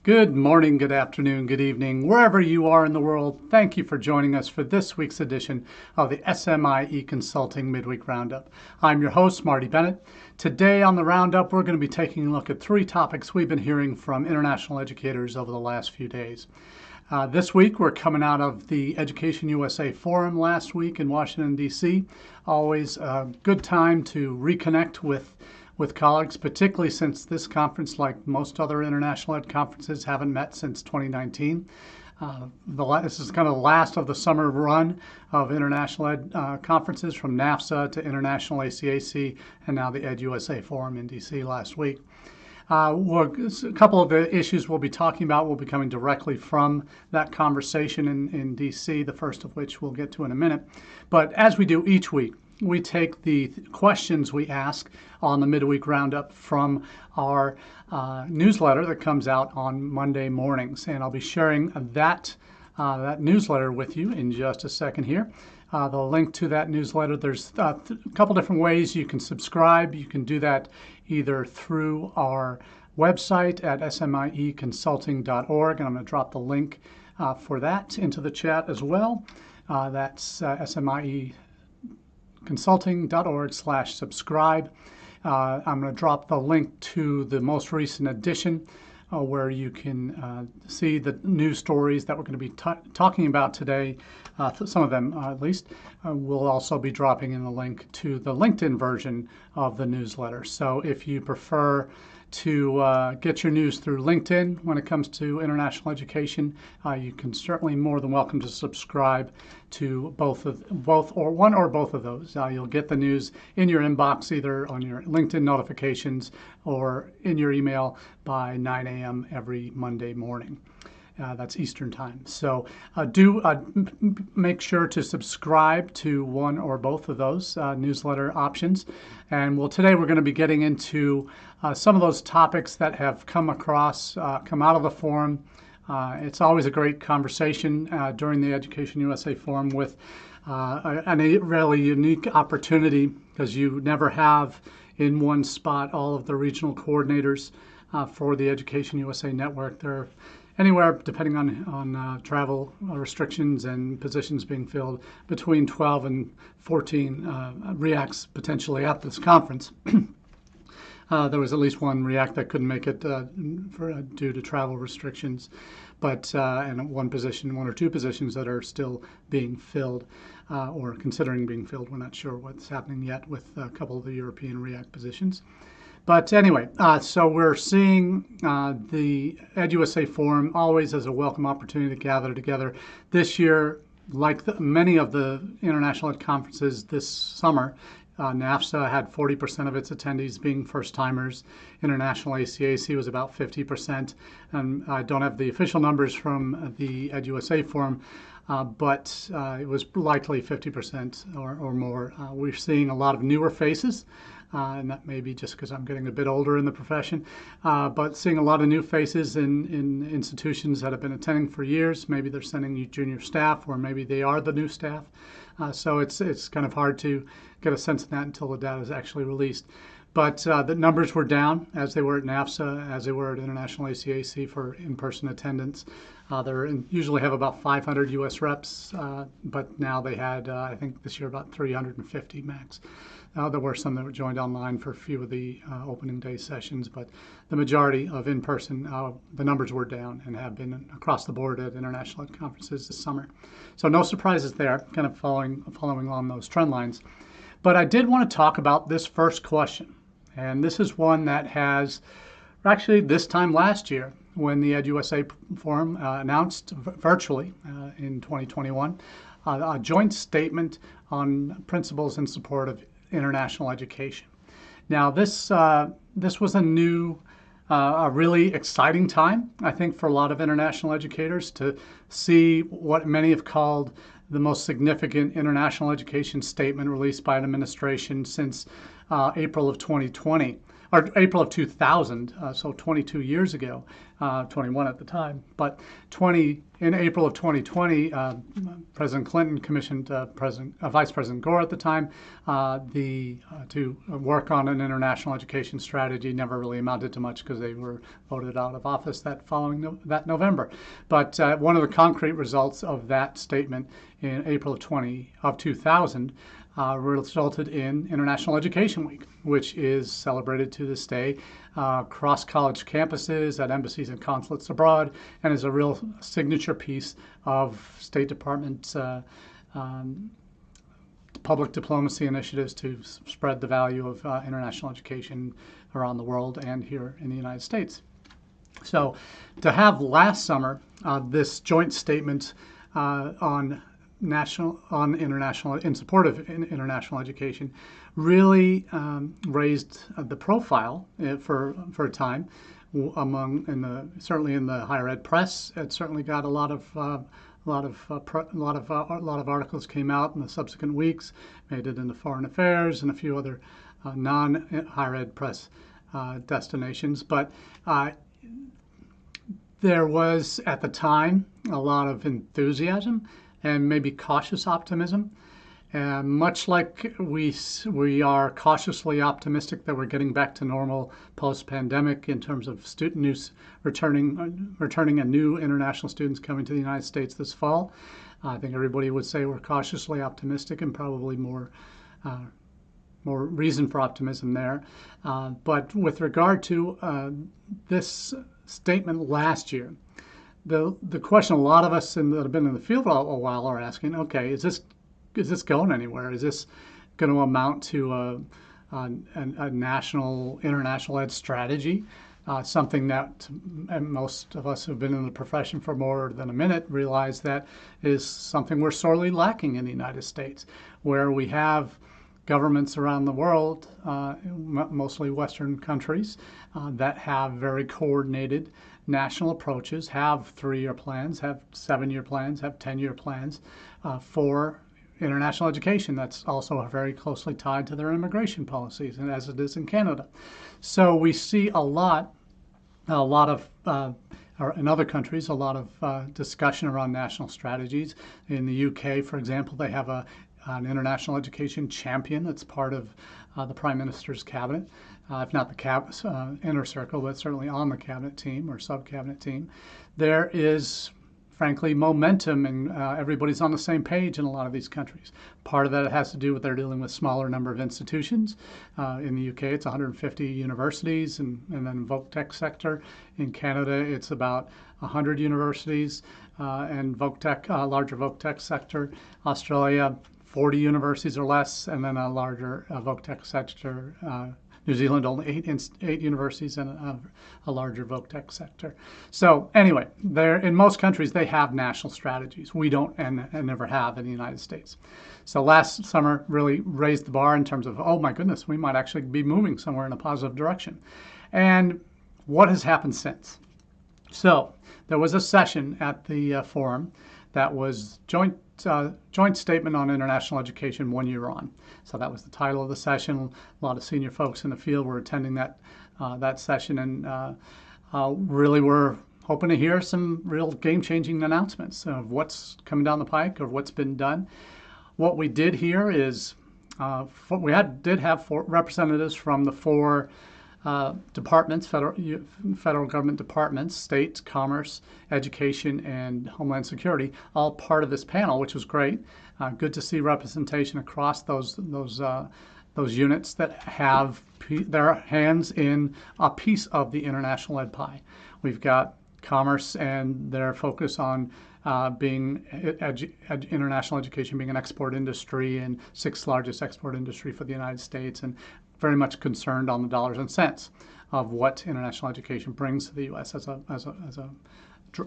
Good morning, good afternoon, good evening, wherever you are in the world. Thank you for joining us for this week's edition of the SMIE Consulting Midweek Roundup. I'm your host, Marty Bennett. Today on the Roundup, we're going to be taking a look at three topics we've been hearing from international educators over the last few days. This week, we're coming out of the Education USA Forum last week in Washington, D.C. Always a good time to reconnect with colleagues, particularly since this conference, like most other international ed conferences, haven't met since 2019. This is kind of the last of the summer run of international ed conferences, from NAFSA to International ACAC, and now the EdUSA Forum in DC last week. A couple of the issues we'll be talking about will be coming directly from that conversation in DC, the first of which we'll get to in a minute. But as we do each week, we take the questions we ask on the Midweek Roundup from our newsletter that comes out on Monday mornings. And I'll be sharing that newsletter with you in just a second here. The link to that newsletter, there's a couple different ways you can subscribe. You can do that either through our website at smieconsulting.org, and I'm going to drop the link for that into the chat as well. That's smieconsulting.org/subscribe. I'm going to drop the link to the most recent edition where you can see the news stories that we're going to be talking about today, some of them at least. We'll also be dropping in the link to the LinkedIn version of the newsletter. So if you prefer to get your news through LinkedIn when it comes to international education, you can certainly more than welcome to subscribe to both or one or both of those. You'll get the news in your inbox either on your LinkedIn notifications or in your email by 9 a.m. every Monday morning. That's Eastern time. So do make sure to subscribe to one or both of those newsletter options. And today we're going to be getting into some of those topics that have come out of the forum. It's always a great conversation during the Education USA Forum with a really unique opportunity, because you never have in one spot all of the regional coordinators for the Education USA network. They're anywhere, depending on travel restrictions and positions being filled, between 12 and 14 REACs potentially at this conference. There was at least one REAC that couldn't make it due to travel restrictions, and one or two positions that are still being filled or considering being filled. We're not sure what's happening yet with a couple of the European REAC positions. But anyway, so we're seeing the EdUSA Forum always as a welcome opportunity to gather together. This year, like many of the international ed conferences this summer, NAFSA had 40% of its attendees being first-timers. International ACAC was about 50%. And I don't have the official numbers from the EdUSA Forum, but it was likely 50% or more. We're seeing a lot of newer faces. And that may be just because I'm getting a bit older in the profession, but seeing a lot of new faces in institutions that have been attending for years. Maybe they're sending you junior staff, or maybe they are the new staff. So it's kind of hard to get a sense of that until the data is actually released. But the numbers were down, as they were at NAFSA, as they were at International ACAC for in-person attendance. They usually have about 500 U.S. reps, but now they had, I think this year, about 350 max. There were some that were joined online for a few of the opening day sessions, but the majority of in-person, the numbers were down and have been across the board at international ed conferences this summer. So no surprises there, kind of following on those trend lines. But I did want to talk about this first question. And this is one that has, actually this time last year, when the EdUSA Forum announced virtually in 2021, a joint statement on principles in support of international education. Now, this was a really exciting time, I think, for a lot of international educators to see what many have called the most significant international education statement released by an administration since April of 2020, or April of 2000, so 22 years ago, 21 at the time. But in April of 2020, President Clinton commissioned Vice President Gore at the time to work on an international education strategy. Never really amounted to much because they were voted out of office that November. But one of the concrete results of that statement in April of 2000 resulted in International Education Week, which is celebrated to this day across college campuses, at embassies and consulates abroad, and is a real signature piece of State Department public diplomacy initiatives to spread the value of international education around the world and here in the United States. So to have last summer this joint statement in support of international education really raised the profile for a time certainly in the higher ed press. It certainly got a lot of articles came out in the subsequent weeks, made it into Foreign Affairs and a few other non-higher ed press destinations. But there was at the time a lot of enthusiasm and maybe cautious optimism. Much like we are cautiously optimistic that we're getting back to normal post-pandemic in terms of returning and new international students coming to the United States this fall. I think everybody would say we're cautiously optimistic and probably more reason for optimism there. But with regard to this statement last year, the question a lot of us that have been in the field a while are asking, okay, is this going anywhere? Is this going to amount to a international ed strategy? Something that most of us who've been in the profession for more than a minute realize that is something we're sorely lacking in the United States, where we have governments around the world, mostly Western countries, that have very coordinated national approaches, have 3-year plans, have 7-year plans, have 10-year plans for international education. That's also very closely tied to their immigration policies, and as it is in Canada. So we see a lot of in other countries, a lot of discussion around national strategies. In the UK, for example, they have an international education champion that's part of the Prime Minister's cabinet, if not the inner circle, but certainly on the cabinet team or sub-cabinet team. There is, frankly, momentum, and everybody's on the same page in a lot of these countries. Part of that has to do with they're dealing with smaller number of institutions. In the UK, it's 150 universities, and then voc tech sector. In Canada, it's about 100 universities and larger voc tech sector. Australia, 40 universities or less, and then a larger voc tech sector. New Zealand, only 8 universities and a larger voc tech sector. So anyway, in most countries, they have national strategies. We don't and never have in the United States. So last summer really raised the bar in terms of, oh my goodness, we might actually be moving somewhere in a positive direction. And what has happened since? So there was a session at the forum that was joint statement on international education 1 year on. So that was the title of the session. A lot of senior folks in the field were attending that session, and really were hoping to hear some real game-changing announcements of what's coming down the pike or what's been done. What we did here is did have 4 representatives from the 4 departments, federal government departments: State, Commerce, Education, and Homeland Security, all part of this panel, which was great. Good to see representation across those units that have their hands in a piece of the international ed pie. We've got Commerce and their focus on being international education being an export industry and 6th largest export industry for the United States, and very much concerned on the dollars and cents of what international education brings to the U.S. as a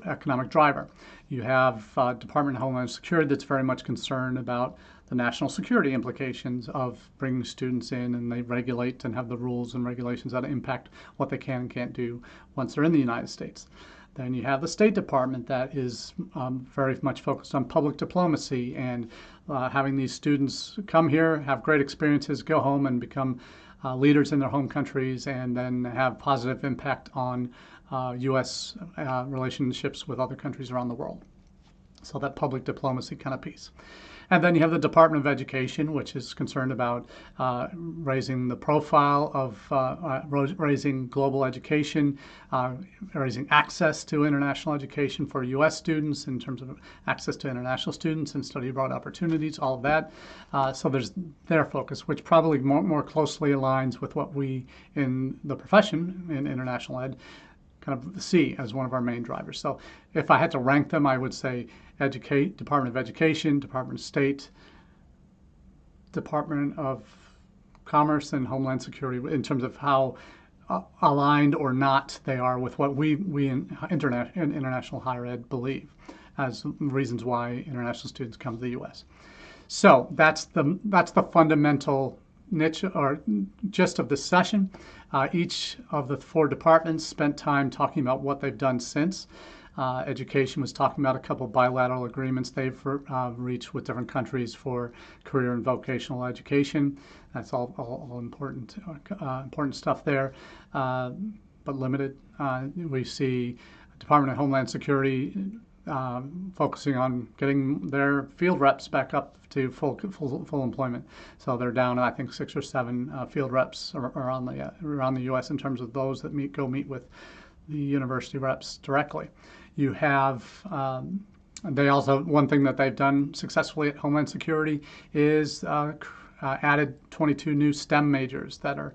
economic driver. You have Department of Homeland Security that's very much concerned about the national security implications of bringing students in, and they regulate and have the rules and regulations that impact what they can and can't do once they're in the United States. Then you have the State Department that is very much focused on public diplomacy and having these students come here, have great experiences, go home and become leaders in their home countries and then have positive impact on U.S. Relationships with other countries around the world. So that public diplomacy kind of piece. And then you have the Department of Education, which is concerned about raising the profile of raising global education, raising access to international education for U.S. students in terms of access to international students and study abroad opportunities, all of that. So there's their focus, which probably more closely aligns with what we in the profession in international ed kind of see as one of our main drivers. So if I had to rank them, I would say Department of Education, Department of State, Department of Commerce, and Homeland Security in terms of how aligned or not they are with what we in international higher ed believe as reasons why international students come to the U.S. So that's the fundamental niche or gist of this session. Each of the 4 departments spent time talking about what they've done since. Education was talking about a couple bilateral agreements they've reached with different countries for career and vocational education. That's all important stuff there, but limited. We see Department of Homeland Security focusing on getting their field reps back up to full employment. So they're down, I think, 6 or 7 field reps around the U.S. in terms of those that go meet with the university reps directly. You have they also, one thing that they've done successfully at Homeland Security is added 22 new STEM majors that are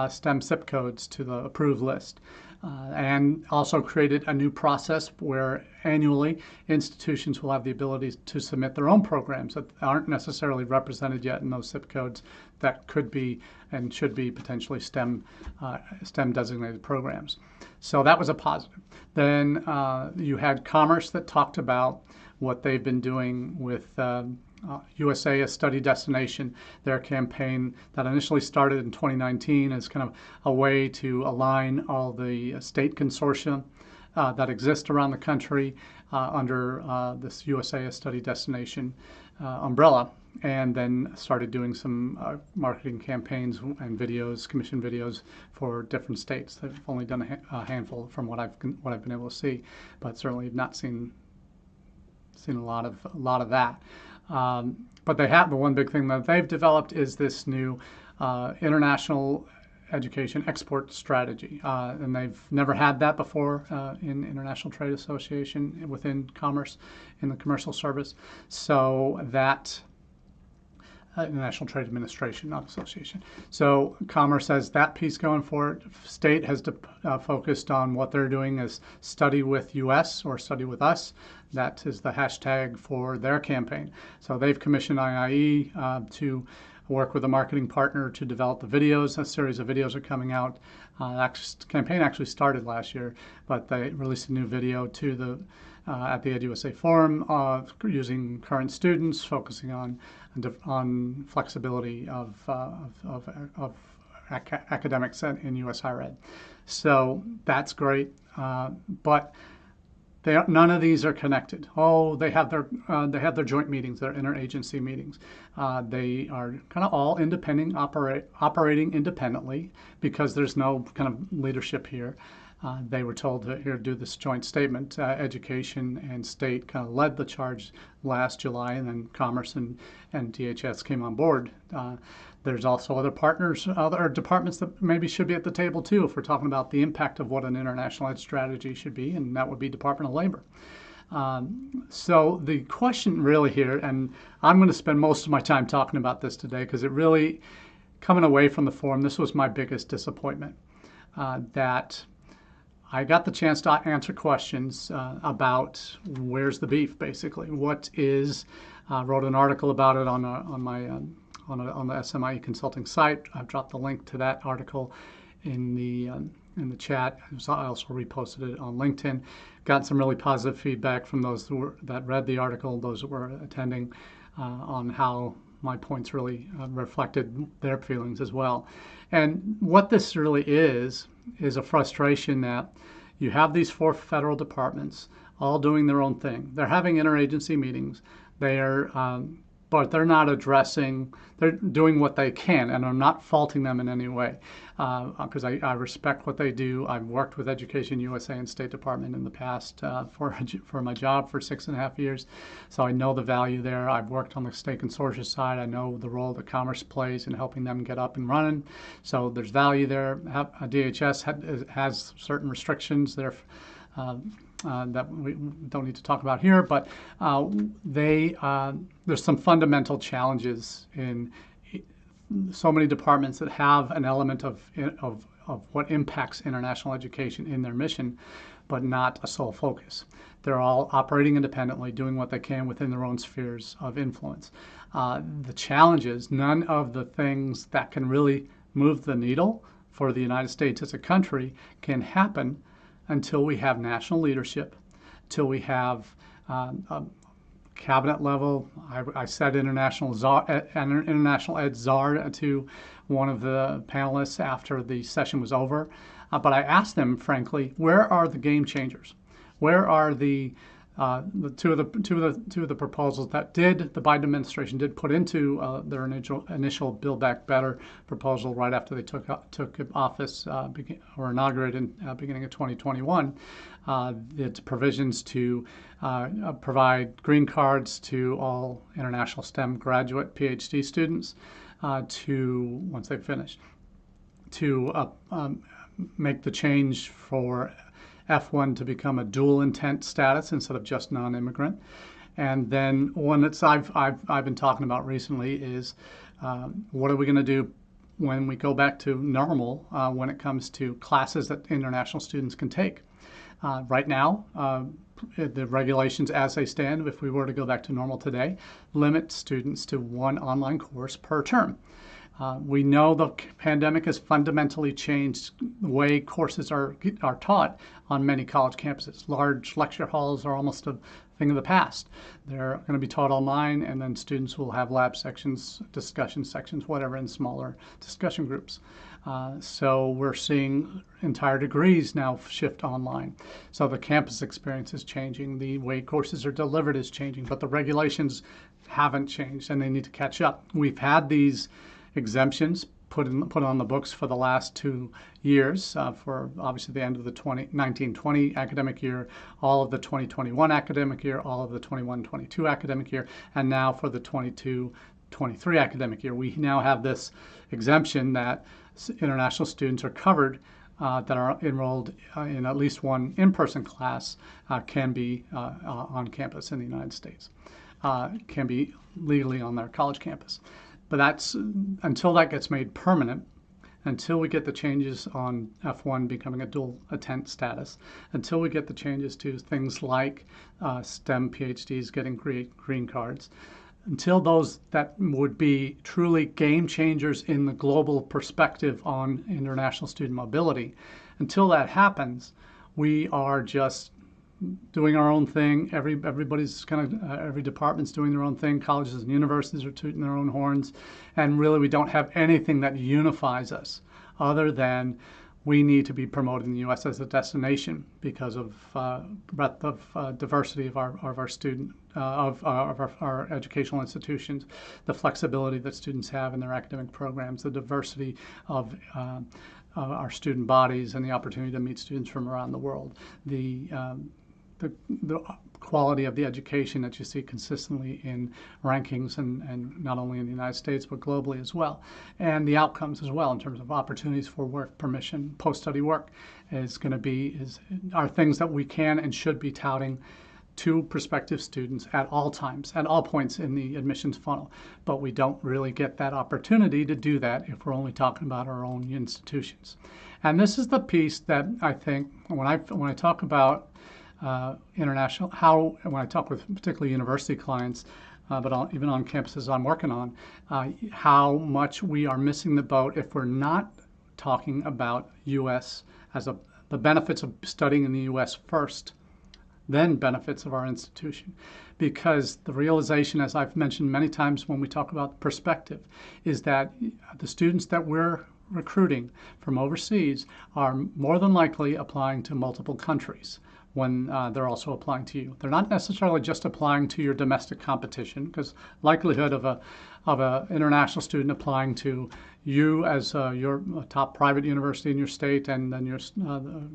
STEM zip codes to the approved list. And also created a new process where annually institutions will have the ability to submit their own programs that aren't necessarily represented yet in those zip codes that could be and should be potentially STEM designated programs. So that was a positive. Then you had Commerce that talked about what they've been doing with USA as Study Destination, their campaign that initially started in 2019 as kind of a way to align all the state consortia that exist around the country under this USA as Study Destination umbrella, and then started doing some marketing campaigns and videos, commission videos for different states. They've only done a handful from what I've been able to see, but certainly not seen a lot of that. But they have the one big thing that they've developed is this new international education export strategy, and they've never had that before in International Trade Association within Commerce in the commercial service. So that International Trade Administration, not Association. So Commerce has that piece going for it. State has focused on what they're doing is study with US or study with us. That is the hashtag for their campaign. So they've commissioned IIE to work with a marketing partner to develop the videos. A series of videos are coming out. The campaign actually started last year, but they released a new video to the at the EdUSA Forum using current students, focusing on flexibility of academics in U.S. higher ed. So that's great, but none of these are connected. Oh, they have their joint meetings, their interagency meetings. They are kind of all independent, operating independently because there's no kind of leadership here. They were told to do this joint statement. Education and state kind of led the charge last July, and then Commerce and DHS came on board. There's also other partners, other departments that maybe should be at the table too if we're talking about the impact of what an international ed strategy should be, and that would be Department of Labor. So the question really here, and I'm going to spend most of my time talking about this today because it really, coming away from the forum, this was my biggest disappointment, that I got the chance to answer questions about where's the beef, basically. What is, wrote an article about it on the SMIE consulting site. I've dropped the link to that article in the chat. I also reposted it on LinkedIn. Got some really positive feedback from those that read the article, those that were attending, on how my points really reflected their feelings as well. And what this really is a frustration that you have these 4 federal departments all doing their own thing. They're having interagency meetings. They are but they're not addressing, they're doing what they can, and I'm not faulting them in any way, because I respect what they do. I've worked with Education USA and State Department in the past for my job for 6.5 years, so I know the value there. I've worked on the state consortia side. I know the role that Commerce plays in helping them get up and running, so there's value there. DHS has certain restrictions there that we don't need to talk about here, but there's some fundamental challenges in so many departments that have an element of what impacts international education in their mission, but not a sole focus. They're all operating independently, doing what they can within their own spheres of influence. The challenge is none of the things that can really move the needle for the United States as a country can happen until we have national leadership, until we have cabinet level. I said international ed czar to one of the panelists after the session was over, but I asked them, frankly, where are the game changers? Where are the two of the proposals that the Biden administration did put into their initial Build Back Better proposal right after they took office or inaugurated in beginning of 2021. It's provisions to provide green cards to all international STEM graduate PhD students once they've finished, to make the change for F1 to become a dual intent status instead of just non-immigrant. And then one that I've been talking about recently is what are we going to do when we go back to normal when it comes to classes that international students can take. Right now, the regulations as they stand, if we were to go back to normal today, limit students to one online course per term. We know the pandemic has fundamentally changed the way courses are taught on many college campuses. Large lecture halls are almost a thing of the past. They're going to be taught online, and then students will have lab sections, discussion sections, whatever, in smaller discussion groups. So we're seeing entire degrees now shift online. So the campus experience is changing. The way courses are delivered is changing, but the regulations haven't changed, and they need to catch up. We've had these exemptions put on the books for the last 2 years, for obviously the end of the 1920 academic year, all of the 2021 academic year, all of the 21-22 academic year, and now for the 22-23 academic year. We now have this exemption that international students are covered that are enrolled in at least one in-person class can be on campus in the United States, can be legally on their college campus. But that's until that gets made permanent, until we get the changes on F1 becoming a dual intent status, until we get the changes to things like STEM PhDs getting green cards, until those that would be truly game changers in the global perspective on international student mobility, until that happens, we are just doing our own thing. Everybody's every department's doing their own thing. Colleges and universities are tooting their own horns, and really we don't have anything that unifies us other than we need to be promoting the U.S. as a destination because of breadth of diversity of our student of our educational institutions, the flexibility that students have in their academic programs, the diversity of our student bodies, and the opportunity to meet students from around the world. The quality of the education that you see consistently in rankings and not only in the United States but globally as well, and the outcomes as well in terms of opportunities for work permission, post-study work are things that we can and should be touting to prospective students at all times, at all points in the admissions funnel. But we don't really get that opportunity to do that if we're only talking about our own institutions. And this is the piece that I think when I talk about international, when I talk with particularly university clients, but even on campuses I'm working on, how much we are missing the boat if we're not talking about U.S. as the benefits of studying in the U.S. first, then benefits of our institution. Because the realization, as I've mentioned many times when we talk about perspective, is that the students that we're recruiting from overseas are more than likely applying to multiple countries, when they're also applying to you. They're not necessarily just applying to your domestic competition, because likelihood of a international student applying to you as your top private university in your state, and then your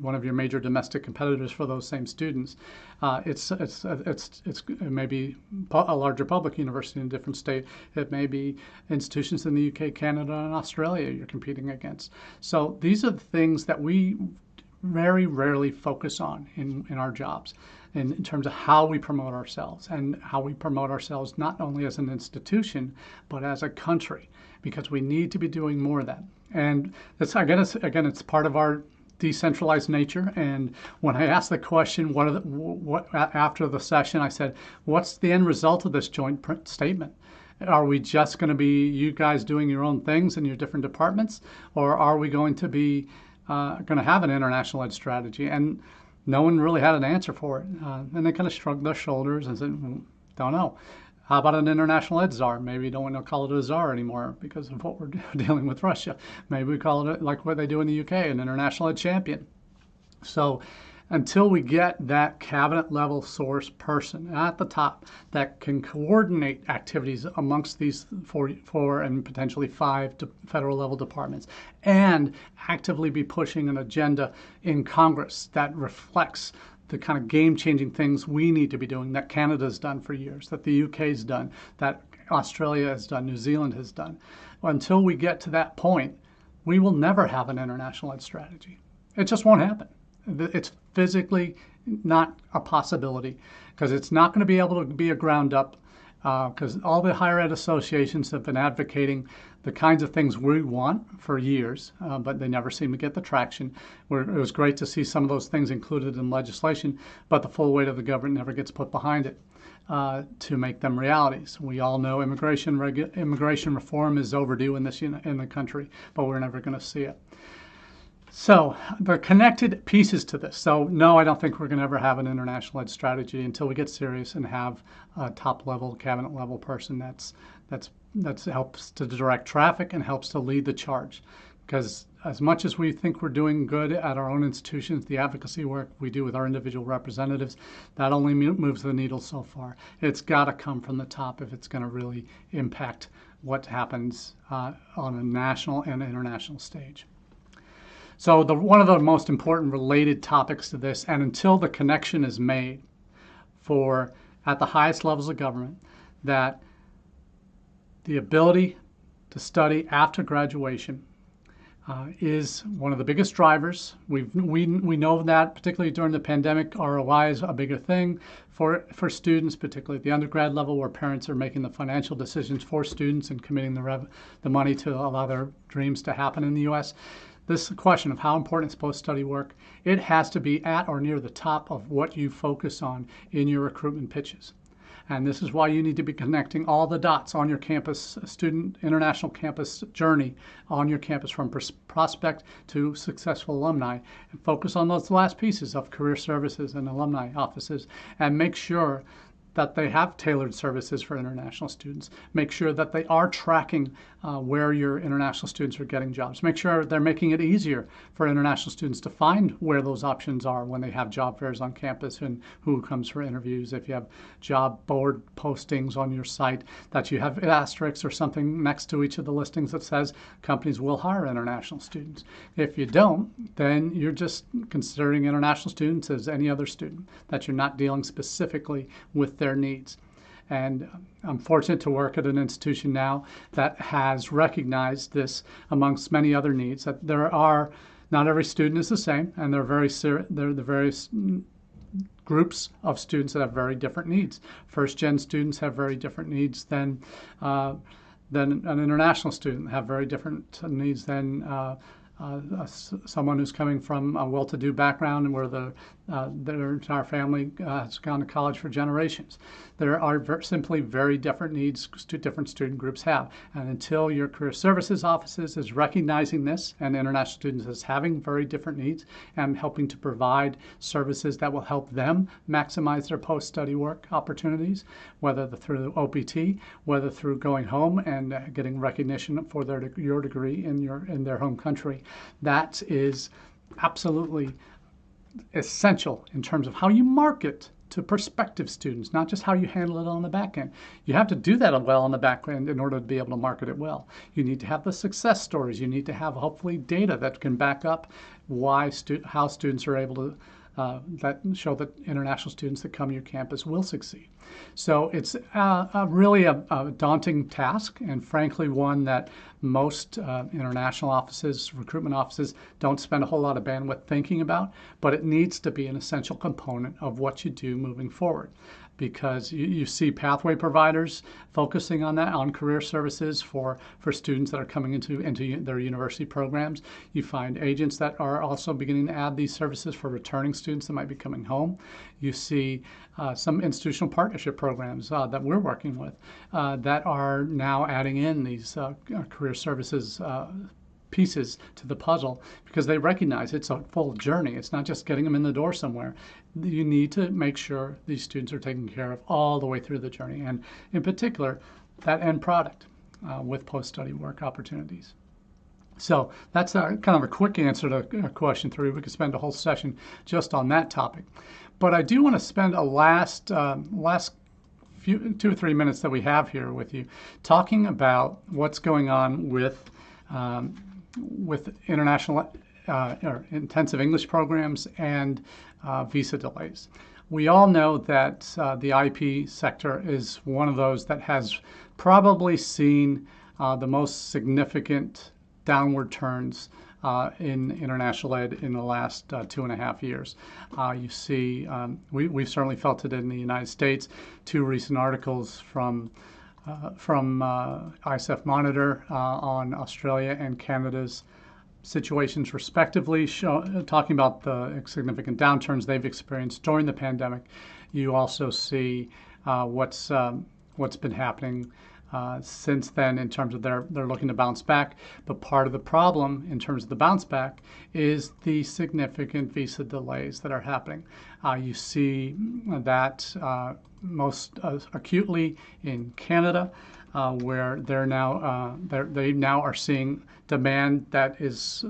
one of your major domestic competitors for those same students, it may be a larger public university in a different state. It may be institutions in the UK, Canada, and Australia you're competing against. So these are the things that we very rarely focus on in our jobs, in terms of how we promote ourselves, and how we promote ourselves not only as an institution but as a country, because we need to be doing more of that. And it's, again, it's part of our decentralized nature. And when I asked the question, after the session, I said, what's the end result of this joint statement? Are we just going to be you guys doing your own things in your different departments, or are we going to be going to have an international ed strategy? And no one really had an answer for it. And they kind of shrugged their shoulders and said, don't know. How about an international ed czar? Maybe you don't want to call it a czar anymore because of what we're dealing with Russia. Maybe we call it like what they do in the UK, an international ed champion. So until we get that cabinet level source person at the top that can coordinate activities amongst these four and potentially 5 federal level departments, and actively be pushing an agenda in Congress that reflects the kind of game-changing things we need to be doing, that Canada's done for years, that the UK's done, that Australia has done, New Zealand has done. Until we get to that point, we will never have an international ed strategy. It just won't happen. It's physically not a possibility, because it's not going to be able to be a ground up, because all the higher ed associations have been advocating the kinds of things we want for years, but they never seem to get the traction. It was great to see some of those things included in legislation, but the full weight of the government never gets put behind it to make them realities. We all know immigration reform is overdue in the country, but we're never going to see it. So the connected pieces to this. So no, I don't think we're going to ever have an international ed strategy until we get serious and have a top level, cabinet level person that helps to direct traffic and helps to lead the charge. Because as much as we think we're doing good at our own institutions, the advocacy work we do with our individual representatives, that only moves the needle so far. It's got to come from the top if it's going to really impact what happens on a national and international stage. So one of the most important related topics to this, and until the connection is made at the highest levels of government, that the ability to study after graduation is one of the biggest drivers. We know that, particularly during the pandemic, ROI is a bigger thing for students, particularly at the undergrad level, where parents are making the financial decisions for students and committing the money to allow their dreams to happen in the U.S. This question of how important is post-study work, it has to be at or near the top of what you focus on in your recruitment pitches. And this is why you need to be connecting all the dots on your campus, international campus journey on your campus, from prospect to successful alumni, and focus on those last pieces of career services and alumni offices, and make sure that they have tailored services for international students. Make sure that they are tracking where your international students are getting jobs. Make sure they're making it easier for international students to find where those options are when they have job fairs on campus and who comes for interviews. If you have job board postings on your site, that you have asterisks or something next to each of the listings that says companies will hire international students. If you don't, then you're just considering international students as any other student, that you're not dealing specifically with their needs. And I'm fortunate to work at an institution now that has recognized this amongst many other needs, that not every student is the same, and there are the various groups of students that have very different needs. First-gen students have very different needs than an international student, have very different needs than someone who's coming from a well-to-do background and where their entire family has gone to college for generations. There are simply very different needs different student groups have. And until your career services offices is recognizing this, and international students as having very different needs, and helping to provide services that will help them maximize their post-study work opportunities, whether through OPT, whether through going home and getting recognition for your degree in their home country, that is absolutely essential in terms of how you market to prospective students, not just how you handle it on the back end. You have to do that well on the back end in order to be able to market it well. You need to have the success stories. You need to have hopefully data that can back up how students are able to that show that international students that come to your campus will succeed. So it's really a daunting task, and frankly one that most international offices, recruitment offices, don't spend a whole lot of bandwidth thinking about, but it needs to be an essential component of what you do moving forward. Because you see pathway providers focusing on that, on career services for students that are coming into their university programs. You find agents that are also beginning to add these services for returning students that might be coming home. You see some institutional partnership programs that we're working with that are now adding in these career services pieces to the puzzle, because they recognize it's a full journey. It's not just getting them in the door somewhere. You need to make sure these students are taken care of all the way through the journey, and in particular, that end product with post-study work opportunities. So that's kind of a quick answer to question 3. We could spend a whole session just on that topic. But I do want to spend a last 2 or 3 minutes that we have here with you talking about what's going on with international or intensive English programs and visa delays. We all know that the IP sector is one of those that has probably seen the most significant downward turns in international ed in the last 2.5 years. You see, we've certainly felt it in the United States. 2 recent articles from ISEF Monitor on Australia and Canada's situations respectively, talking about the significant downturns they've experienced during the pandemic. You also see what's been happening since then in terms of they're looking to bounce back. But part of the problem in terms of the bounce back is the significant visa delays that are happening. You see that most acutely in Canada, where they now are seeing demand that is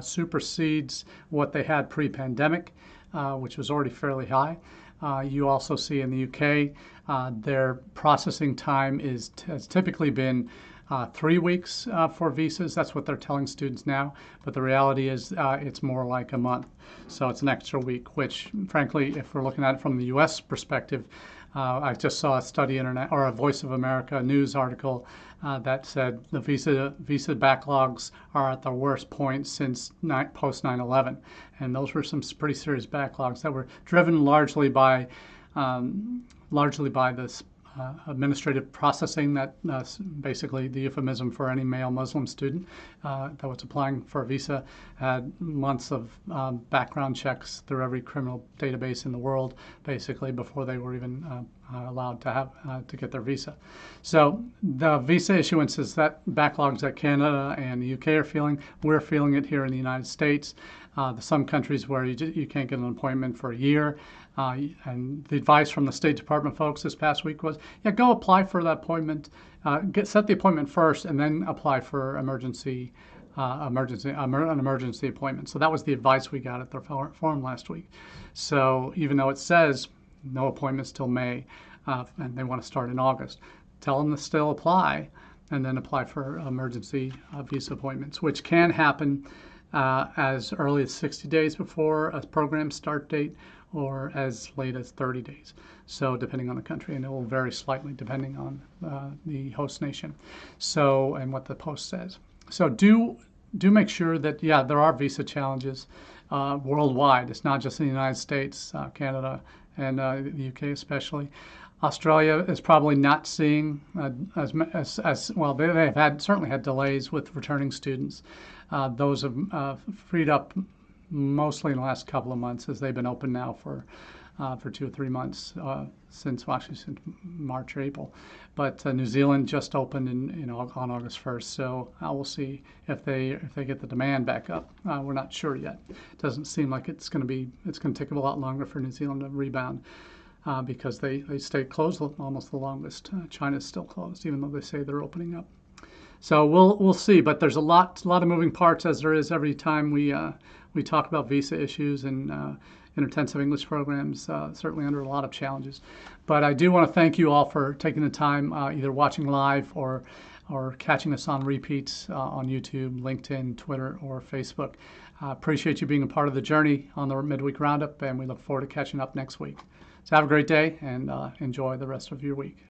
supersedes what they had pre-pandemic, which was already fairly high. You also see in the UK, their processing time has typically been 3 weeks for visas. That's what they're telling students now. But the reality is it's more like a month. So it's an extra week, which frankly, if we're looking at it from the US perspective, I just saw a study or a Voice of America news article that said the visa backlogs are at the worst point since post 9/11, and those were some pretty serious backlogs that were driven largely by this administrative processing that basically the euphemism for any male Muslim student that was applying for a visa had months of background checks through every criminal database in the world, basically, before they were even allowed to get their visa. So the visa issuances, that backlogs that Canada and the UK are feeling, we're feeling it here in the United States. Some countries where you can't get an appointment for a year. And the advice from the State Department folks this past week was, go apply for that appointment, set the appointment first, and then apply for an emergency appointment. So that was the advice we got at the forum last week. So even though it says no appointments till May, and they want to start in August, tell them to still apply, and then apply for emergency visa appointments, which can happen as early as 60 days before a program start date, or as late as 30 days. So depending on the country, and it will vary slightly depending on the host nation. So, and what the post says. So do make sure that, there are visa challenges worldwide. It's not just in the United States, Canada, and the UK especially. Australia is probably not seeing as well. They have certainly had delays with returning students. Those have freed up mostly in the last couple of months, as they've been open now for 2 or 3 months since March or April. But New Zealand just opened on August 1st, so we'll see if they get the demand back up. We're not sure yet. It doesn't seem like it's going to take a lot longer for New Zealand to rebound because they stayed closed almost the longest. China's still closed, even though they say they're opening up. So we'll see, but there's a lot of moving parts, as there is every time we talk about visa issues and intensive English programs, certainly under a lot of challenges. But I do want to thank you all for taking the time, either watching live or catching us on repeats on YouTube, LinkedIn, Twitter, or Facebook. Appreciate you being a part of the journey on the Midweek Roundup, and we look forward to catching up next week. So have a great day and enjoy the rest of your week.